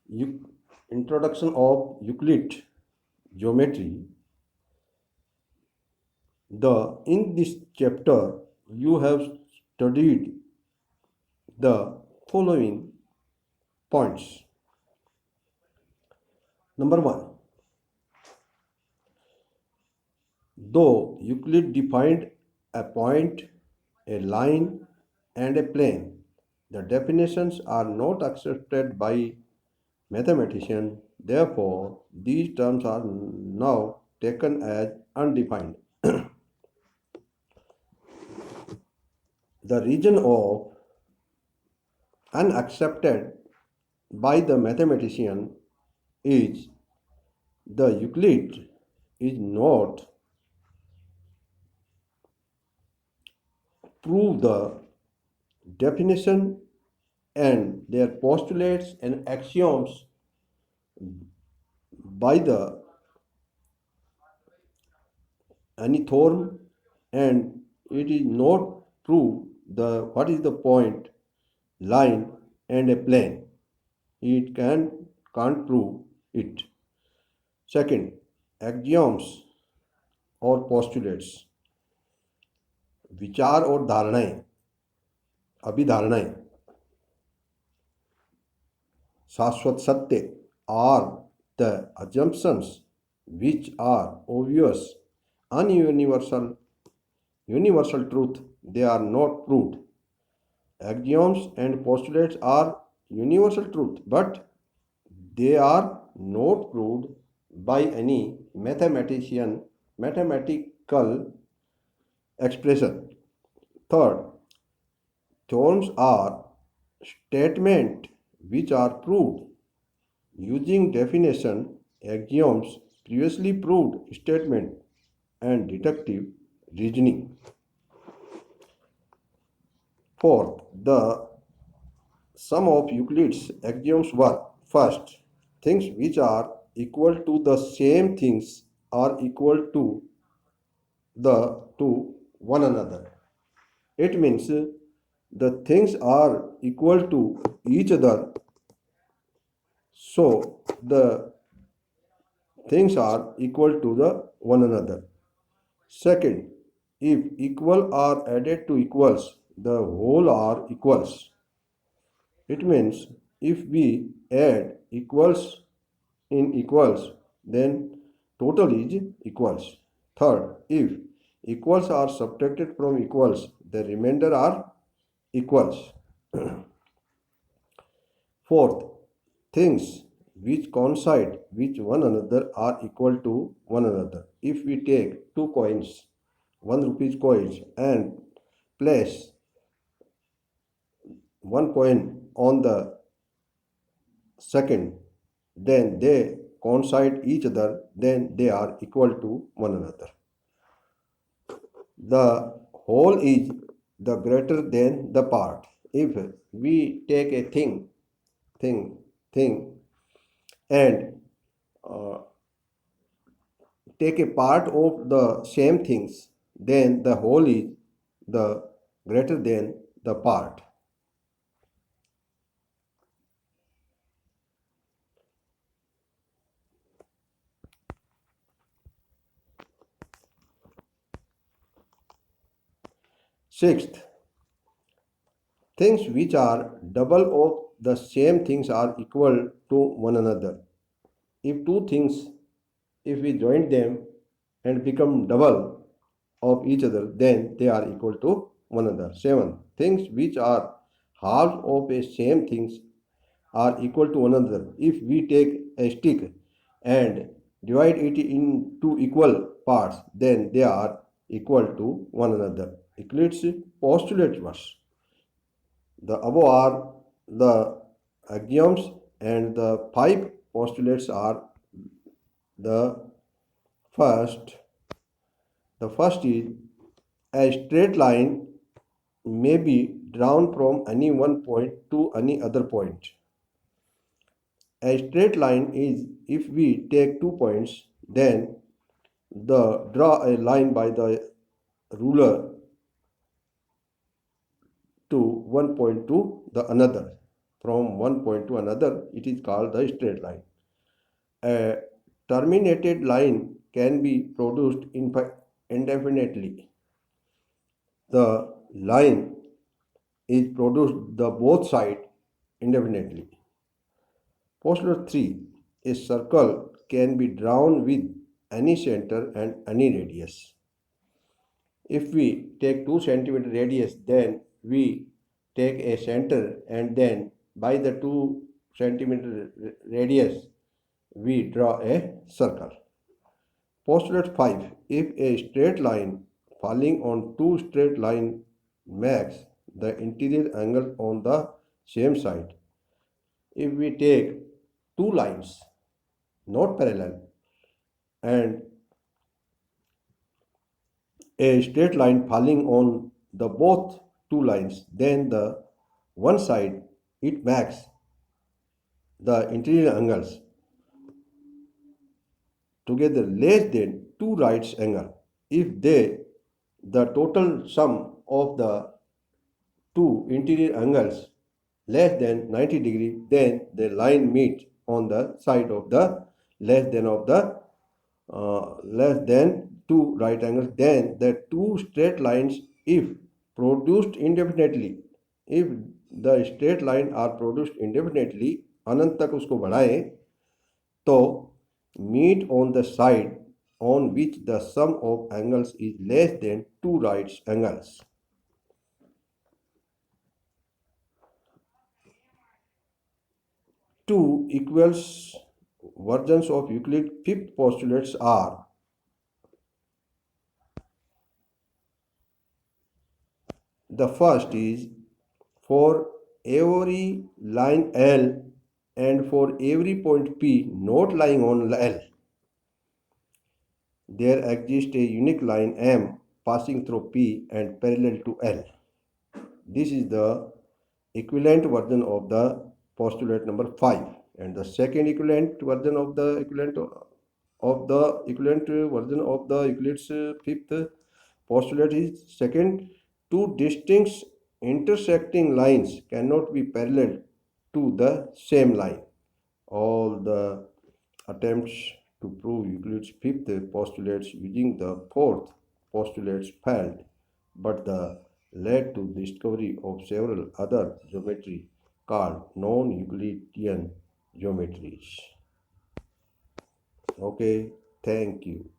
Eu- Introduction of Euclid Geometry. In this chapter, you have studied the following points. Number one, though Euclid defined a point, a line, and a plane, the definitions are not accepted by mathematicians. Therefore, these terms are now taken as undefined. The region of unaccepted by the mathematician is the Euclid is not prove the definition and their postulates and axioms by the anithorm, and it is not prove the what is the point, line, and a plane. It can't prove it. Second, axioms और postulates, विचार और धारणाएं, अभिधारणाएं, शाश्वत सत्य are the assumptions which are obvious, universal truth. They are not proved. Axioms and postulates are universal truth, but they are not proved by any mathematical expression. Third, theorems are statements which are proved using definition, axioms, previously proved statement, and deductive reasoning. Fourth, the sum of Euclid's axioms were: first, things which are equal to the same things are equal to one another. It means the things are equal to each other, so the things are equal to the one another. Second, if equal are added to equals, the whole are equals. It means if we add equals in equals, then total is equals. Third, if equals are subtracted from equals, the remainder are equals. Fourth, things which coincide with one another are equal to one another. If we take two coins, 1 rupees coins, and place one coin on the second, then they coincide each other, then they are equal to one another. The whole is the greater than the part. If we take a thing, and take a part of the same things, then the whole is the greater than the part. Sixth, things which are double of the same things are equal to one another. If two things, if we join them and become double of each other, then they are equal to one another. 7. Things which are halves of a same things are equal to one another. If we take a stick and divide it into equal parts, then they are equal to one another. Euclid's postulate was: the above are the axioms, and the five postulates are the first. The first is: a straight line may be drawn from any one point to any other point. A straight line is if we take 2 points, then draw a line by the ruler to one point to the another. from one point to another, it is called the straight line. A terminated line can be produced indefinitely. The line is produced the both sides indefinitely. Postulate 3. A circle can be drawn with any center and any radius. If we take 2 centimeter radius, then we take a center and then by the 2 centimeter radius we draw a circle. Postulate 5. If a straight line falling on two straight line makes the interior angle on the same side. If we take two lines not parallel and a straight line falling on the both two lines, then the one side it makes the interior angles together less than two right angle. If the total sum of the two interior angles less than 90 degree, then the line meets on the side of the less than of the less than two right angles. Then the two straight lines, if produced indefinitely, if the straight line are produced indefinitely, अनंत तक उसको बढ़ाएं तो meet on the side on which the sum of angles is less than two right angles. Two equals versions of Euclid fifth postulates are: the first is, for every line L and for every point P not lying on L, there exists a unique line M passing through P and parallel to L. This is the equivalent version of the postulate number 5. And the second equivalent version of the equivalent version of the Euclid's fifth postulate is: second, two distinct intersecting lines cannot be parallel to the same line. All the attempts to prove Euclid's fifth postulates using the fourth postulates failed, but the led to discovery of several other geometry called non-Euclidean geometries. Okay, thank you.